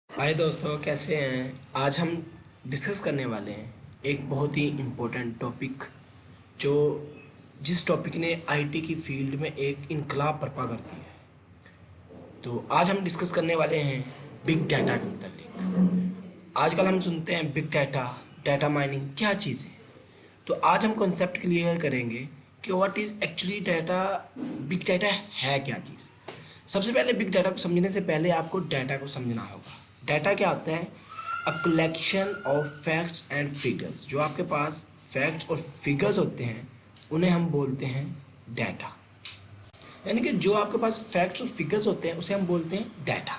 हाय दोस्तों, कैसे हैं। आज हम डिस्कस करने वाले हैं एक बहुत ही इम्पोर्टेंट टॉपिक जो जिस टॉपिक ने आईटी की फील्ड में एक इनकलाब बर्पा कर दी है। तो आज हम डिस्कस करने वाले हैं बिग डाटा के मुतालिक। आजकल हम सुनते हैं बिग डाटा, डाटा माइनिंग क्या चीज़ है। तो आज हम कॉन्सेप्ट क्लियर करेंगे कि what is actually data, big data है क्या चीज़। सबसे पहले बिग डाटा को समझने से पहले आपको डाटा को समझना होगा। डाटा क्या होता है? A collection of facts and figures. जो आपके पास फैक्ट्स और फिगर्स होते हैं उन्हें हम बोलते हैं डाटा। यानी कि जो आपके पास फैक्ट्स और फिगर्स होते हैं उसे हम बोलते हैं डाटा।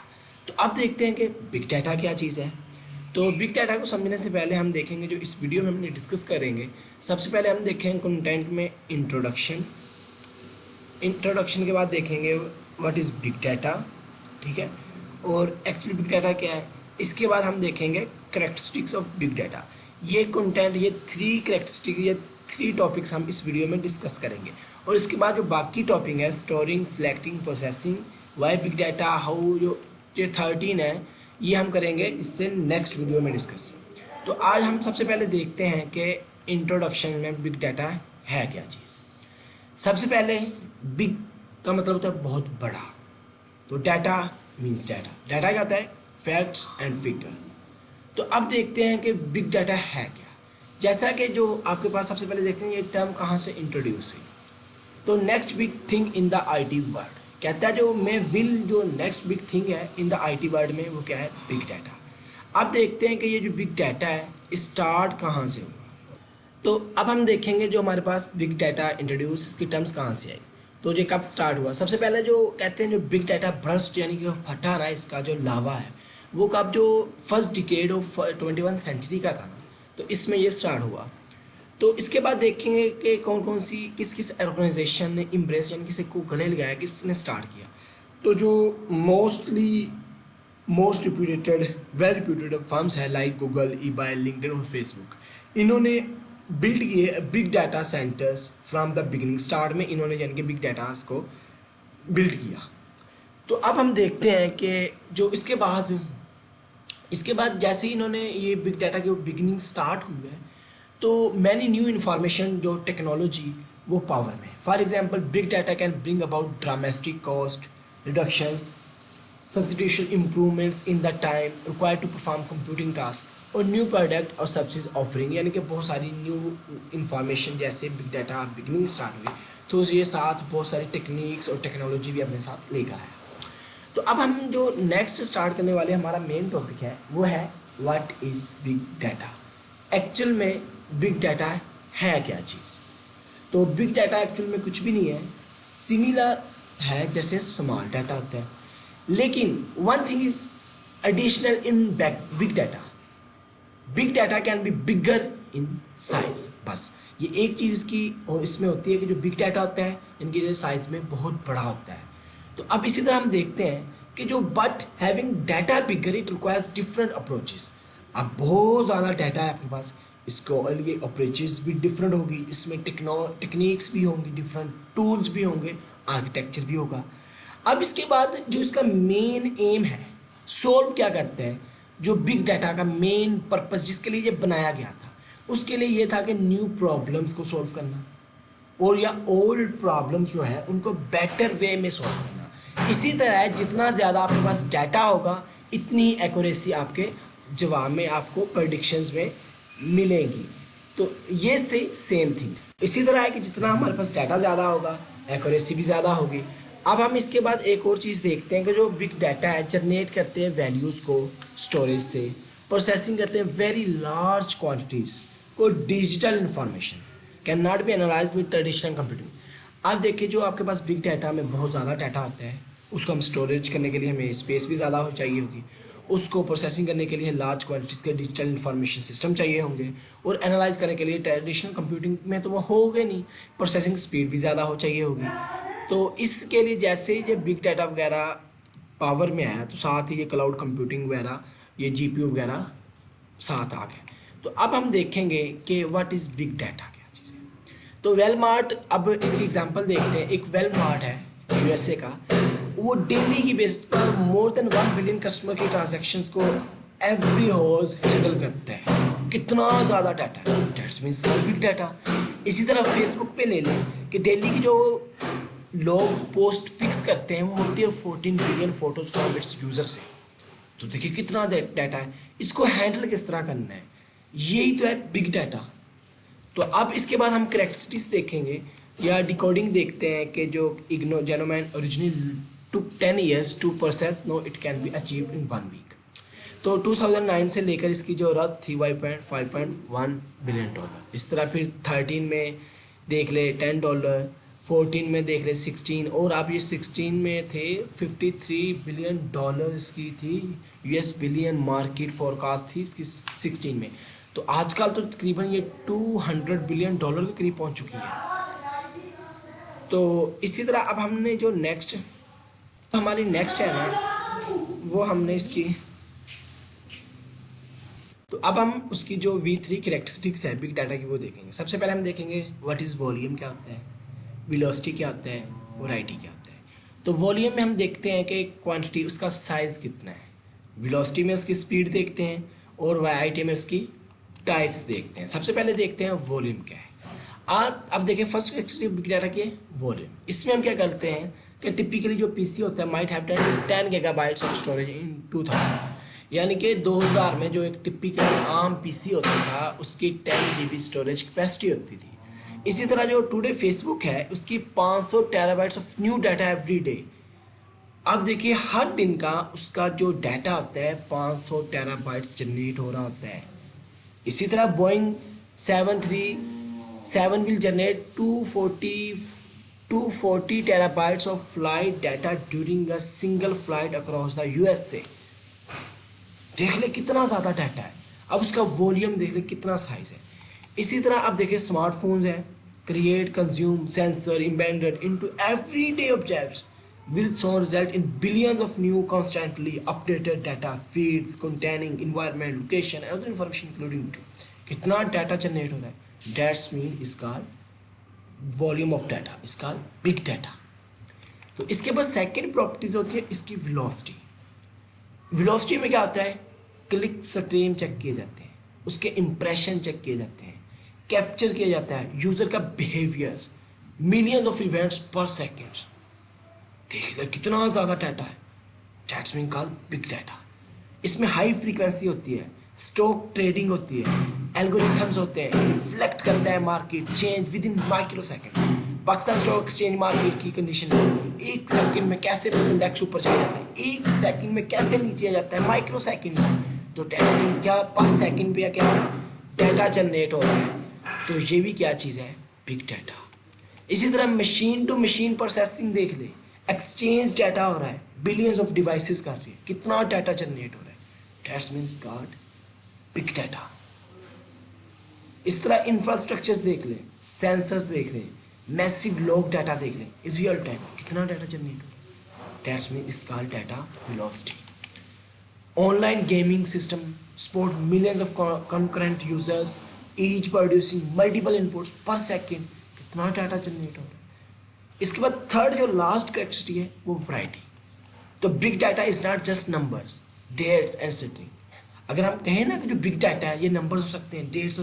तो अब देखते हैं कि बिग डाटा क्या चीज़ है। तो बिग डाटा को समझने से पहले हम देखेंगे, जो इस वीडियो में हमने डिस्कस करेंगे, सबसे पहले हम देखेंगे कंटेंट में इंट्रोडक्शन। इंट्रोडक्शन के बाद देखेंगे व्हाट इज़ बिग डाटा, ठीक है, और एक्चुअली बिग डाटा क्या है। इसके बाद हम देखेंगे करेक्टरिस्टिक्स ऑफ बिग डाटा। ये कंटेंट, ये थ्री करेक्टरिस्टिक, ये थ्री टॉपिक्स हम इस वीडियो में डिस्कस करेंगे। और इसके बाद जो बाकी टॉपिक है, storing, selecting, processing, why big data, how, जो ये 13 है, ये हम करेंगे इससे नेक्स्ट वीडियो में डिस्कस। तो आज हम सबसे पहले देखते हैं कि इंट्रोडक्शन में बिग डाटा है क्या चीज़। सबसे पहले बिग का मतलब होता है बहुत बड़ा। तो डाटा मीन्स डाटा। डाटा क्या होता है? Facts and figure. तो अब देखते हैं कि बिग डाटा है क्या। जैसा कि जो आपके पास सबसे पहले देखते हैं ये टर्म कहाँ से इंट्रोड्यूस हुई। तो next big thing in the IT world कहता है, जो मैं विल, जो नेक्स्ट बिग थिंग है इन द आईटी वर्ल्ड में, वो क्या है? Big data. अब देखते हैं कि ये जो बिग डाटा है स्टार्ट कहाँ से हुआ। तो अब हम देखेंगे जो हमारे पास बिग डाटा इंट्रोड्यूस, इसकी टर्म्स कहाँ से आई। तो ये कब स्टार्ट हुआ? सबसे पहले जो कहते हैं जो बिग डाटा बर्स्ट, यानी कि फटा ना, इसका जो लावा है वो कब, जो फर्स्ट डिकेड ऑफ 21 सेंचुरी का था ना, तो इसमें ये स्टार्ट हुआ। तो इसके बाद देखेंगे कि कौन कौन सी, किस किस ऑर्गेनाइजेशन ने इम्ब्रेस, यानी किसी को गले लगाया, किसने स्टार्ट किया। तो जो most reputed, well reputed firms है लाइक गूगल, ईबाई, लिंक्डइन और फेसबुक, इन्होंने बिल्ड किए big data centres from the beginning. Start में इन्होंने यानी कि बिग डाटास को बिल्ड किया। तो अब हम देखते हैं कि जो इसके बाद जैसे ही इन्होंने ये बिग डाटा की बिगिनिंग स्टार्ट हुई है, तो मैनी न्यू इन्फॉर्मेशन, जो टेक्नोलॉजी, वो पावर में। For example big data can bring about drumstick cost reductions, substitution improvements in the time required to perform computing tasks और न्यू प्रोडक्ट और services offering. यानी कि बहुत सारी न्यू इंफॉर्मेशन, जैसे बिग डाटा बिगनिंग स्टार्ट हुई तो ये साथ बहुत सारी टेक्निक्स और टेक्नोलॉजी भी अपने साथ लेकर आया। तो अब हम जो नेक्स्ट स्टार्ट करने वाले हमारा मेन टॉपिक है वो है what is big data. Actual में बिग डाटा है क्या चीज़। तो बिग डाटा एक्चुअल में कुछ भी नहीं है, सिमिलर है जैसे स्मॉल डाटा होता है, लेकिन one thing is additional in big data. Big data can be bigger in size. बस ये एक चीज़ इसकी और इसमें होती है कि जो बिग डाटा होता है इनकी जो साइज में बहुत बड़ा होता है। तो अब इसी तरह हम देखते हैं कि जो but having data bigger it requires different approaches. अब बहुत ज़्यादा डाटा है आपके पास, इसको लिए अप्रोचेस भी डिफरेंट होगी, इसमें टेक्निक्स भी होंगी, डिफरेंट टूल्स भी होंगे, आर्किटेक्चर भी होगा। अब इसके बाद जो इसका मेन एम है, सोल्व क्या करते हैं, जो बिग डाटा का मेन पर्पस जिसके लिए ये बनाया गया था, उसके लिए ये था कि न्यू प्रॉब्लम्स को सॉल्व करना, और या ओल्ड प्रॉब्लम्स जो है उनको बेटर वे में सॉल्व करना। इसी तरह जितना ज़्यादा आपके पास डाटा होगा इतनी एक्यूरेसी आपके जवाब में, आपको प्रेडिक्शंस में मिलेंगी। तो ये से सेम थिंग इसी तरह है कि जितना हमारे पास डाटा ज़्यादा होगा एक्यूरेसी भी ज़्यादा होगी। अब हम इसके बाद एक और चीज़ देखते हैं कि जो बिग डाटा है जनरेट करते हैं वैल्यूज़ को स्टोरेज से, प्रोसेसिंग करते हैं वेरी लार्ज क्वांटिटीज़ को, digital information can not be analyse with traditional computing. अब देखिए जो आपके पास बिग डाटा में बहुत ज़्यादा डाटा आता है, उसको हम स्टोरेज करने के लिए हमें स्पेस भी ज़्यादा हो चाहिए होगी, उसको प्रोसेसिंग करने के लिए लार्ज क्वांटिटीज़ के डिजिटल इन्फॉर्मेशन सिस्टम चाहिए होंगे, और एनालाइज करने के लिए ट्रेडिशनल कंप्यूटिंग में तो वो होगे नहीं, प्रोसेसिंग स्पीड भी ज़्यादा हो चाहिए होगी। तो इसके लिए जैसे ये बिग डाटा वगैरह पावर में आया, तो साथ ही ये क्लाउड कंप्यूटिंग वगैरह, ये जीपीयू वगैरह साथ आ गए। तो अब हम देखेंगे कि व्हाट इज़ बिग डाटा क्या चीज़ है। तो वेलमार्ट, अब इसकी एग्जांपल देखते हैं। एक वेलमार्ट है यूएसए का, वो डेली की बेसिस पर मोर देन 1 बिलियन कस्टमर की ट्रांजैक्शंस को एवरी हाउस हैंडल करता है। कितना ज़्यादा डाटा है, दैट्स मीन्स बिग डाटा। इसी तरह फेसबुक पे ले लें कि डेली की जो लोग पोस्ट पिक्स करते हैं वो होती है 14 billion photos from its user से। तो देखिए कितना डाटा है, इसको हैंडल किस तरह करना है, यही तो है बिग डाटा। तो अब इसके बाद हम करेक्टरिस्टिक्स देखेंगे या डिकोडिंग देखते हैं कि जो जेनोमैन original took 10 years to process, now it can be achieved in 1 week। तो 2009 से लेकर इसकी जो रत थी 5.1 बिलियन डॉलर। इस तरह फिर 13 में देख ले $10, 14 में देख ले 16, और अब ये 16 में थे 53 बिलियन डॉलर इसकी थी यूएस बिलियन मार्केट फोरकास्ट थी इसकी 16 में। तो आजकल तो तकरीबन ये 200 बिलियन डॉलर के करीब पहुंच चुकी है। तो इसी तरह अब हमने जो हमारी नेक्स्ट है ना, वो हमने इसकी, तो अब हम उसकी जो V3 करेक्टरिस्टिक्स है बिग डाटा की वो देखेंगे। सबसे पहले हम देखेंगे व्हाट इज़ वॉल्यूम क्या होता है, वेलोसिटी क्या होता है, वैरायटी क्या होता है। तो वॉल्यूम में हम देखते हैं कि क्वांटिटी उसका साइज़ कितना है, वेलोसिटी में उसकी स्पीड देखते हैं, और वैरायटी में उसकी टाइप्स देखते हैं। सबसे पहले देखते हैं वॉल्यूम क्या है। अब देखें फर्स्ट करेक्टरिस्टिक बिग डाटा की वॉल्यूम। इसमें हम क्या करते हैं कि टिपिकली जो पीसी होता है might have 10 gigabytes of storage इन 2000, यानी कि 2000 में जो एक टिपिकल आम पीसी होता था उसकी 10 GB स्टोरेज कैपेसिटी होती थी। इसी तरह जो टुडे फेसबुक है उसकी 500 terabytes of new data every day. अब देखिए हर दिन का उसका जो डाटा होता है 500 टेराबाइट्स जनरेट हो रहा होता है। इसी तरह Boeing 737 will generate 240 terabytes of flight data during a single flight across the USA। देख ले कितना ज़्यादा डाटा है। अब उसका वॉल्यूम देख ले कितना साइज है। इसी तरह अब देखिए स्मार्टफोन्स है, create consume sensor embedded into everyday objects will soon result in billions of new constantly updated data feeds containing environment, location and other information including video। कितना डाटा जनरेट हो रहा है, दैट्स मीन इसका volume of data, इसका big data. तो इसके बाद second properties होती है इसकी वेलोसिटी। वेलोसिटी में क्या होता है, क्लिक स्ट्रीम चेक किए जाते हैं, उसके इंप्रेशन चेक किए जाते हैं, कैप्चर किया जाता है यूजर का बिहेवियर्स, मिलियंस ऑफ इवेंट्स पर सेकेंड। देख लो कितना ज़्यादा डाटा है, that's mean called big data. इसमें हाई फ्रीक्वेंसी होती है, स्टॉक ट्रेडिंग होती है, एल्गोरिथम्स होते हैं, रिफ्लेक्ट करता है market change with in micro second. Pakistan stock exchange market की कंडीशन है, एक सेकंड में कैसे इंडेक्स ऊपर चला जाता है, एक सेकंड में कैसे नीचे आ जाता है, माइक्रो सेकंड में। तो टेक्निक क्या पर सेकंड पे क्या डाटा जनरेट हो रहा है। तो ये भी क्या चीज़ है, बिग डाटा। इसी तरह मशीन टू मशीन प्रोसेसिंग देख ले, एक्सचेंज डाटा हो रहा है, बिलियंस ऑफ डिवाइसेस कर रही है, कितना डाटा जनरेट हो रहा है, that's means God big data. इस तरह इंफ्रास्ट्रक्चर्स देख लें, सेंसर्स देख लें, मैसिव लॉग डाटा देख लें, रियल टाइम कितना डाटा जनरेट हो रहा है, that's mean is called data velocity. Online gaming system support millions of concurrent users each producing multiple inputs पर सेकेंड, कितना डाटा जनरेट हो रहा है। इसके बाद थर्ड जो लास्ट करेक्टरिस्टिक है वो वैरायटी। तो big data is not just numbers, dates and string. अगर हम कहें ना कि जो बिग डाटा है ये नंबर्स हो सकते हैं, dates,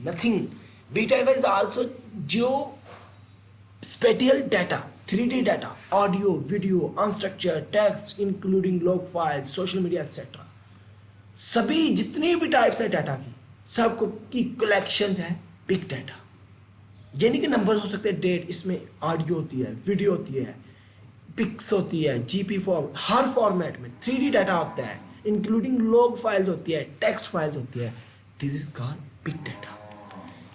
nothing. Big data is also जो spatial data, 3D data, audio, video, unstructured text including log files, social media etcetera. सभी जितने भी टाइप्स है डाटा की, सब की कलेक्शंस है बिग डाटा। यानी कि नंबर्स हो सकते हैं, डेट, इसमें ऑडियो होती है, वीडियो होती है, पिक्स होती है, जीपी फॉर्म, हर फॉर्मेट में 3D डाटा होता है, इंक्लूडिंग लॉग फाइल्स होती है, टेक्स्ट फाइल्स होती है। This is called big data.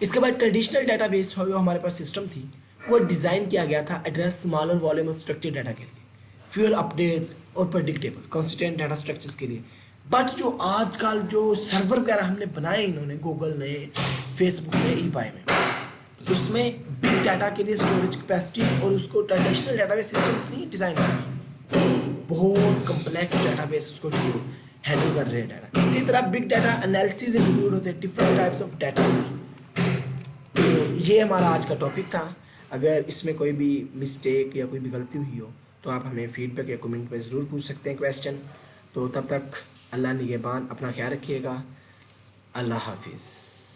इसके बाद ट्रेडिशनल डाटाबेस जो हमारे पास सिस्टम थी वो डिज़ाइन किया गया था address smaller volume of structure data के लिए, फ्यूअर अपडेट्स और प्रेडिक्टेबल कंसिस्टेंट डाटा स्ट्रक्चर्स के लिए। बट जो आजकल जो सर्वर वगैरह हमने बनाए इन्होंने, गूगल ने, फेसबुक ने, ईपाई में, उसमें बिग डाटा के लिए स्टोरेज कैपेसिटी और उसको ट्रेडिशनल डाटाबेस सिस्टम्स नहीं डिज़ाइन किया, बहुत कम्प्लेक्स डाटाबेस उसको हैंडल कर रहे हैं डाटा। इसी तरह बिग डाटा एनालिसिस इंक्लूड होते हैं डिफरेंट टाइप्स ऑफ डाटा। तो ये हमारा आज का टॉपिक था। अगर इसमें कोई भी मिस्टेक या कोई भी गलती हुई हो तो आप हमें फीडबैक या कमेंट में ज़रूर पूछ सकते हैं क्वेश्चन। तो तब तक अल्लाह निगहबान, अपना ख्याल रखिएगा। अल्लाह हाफिज़।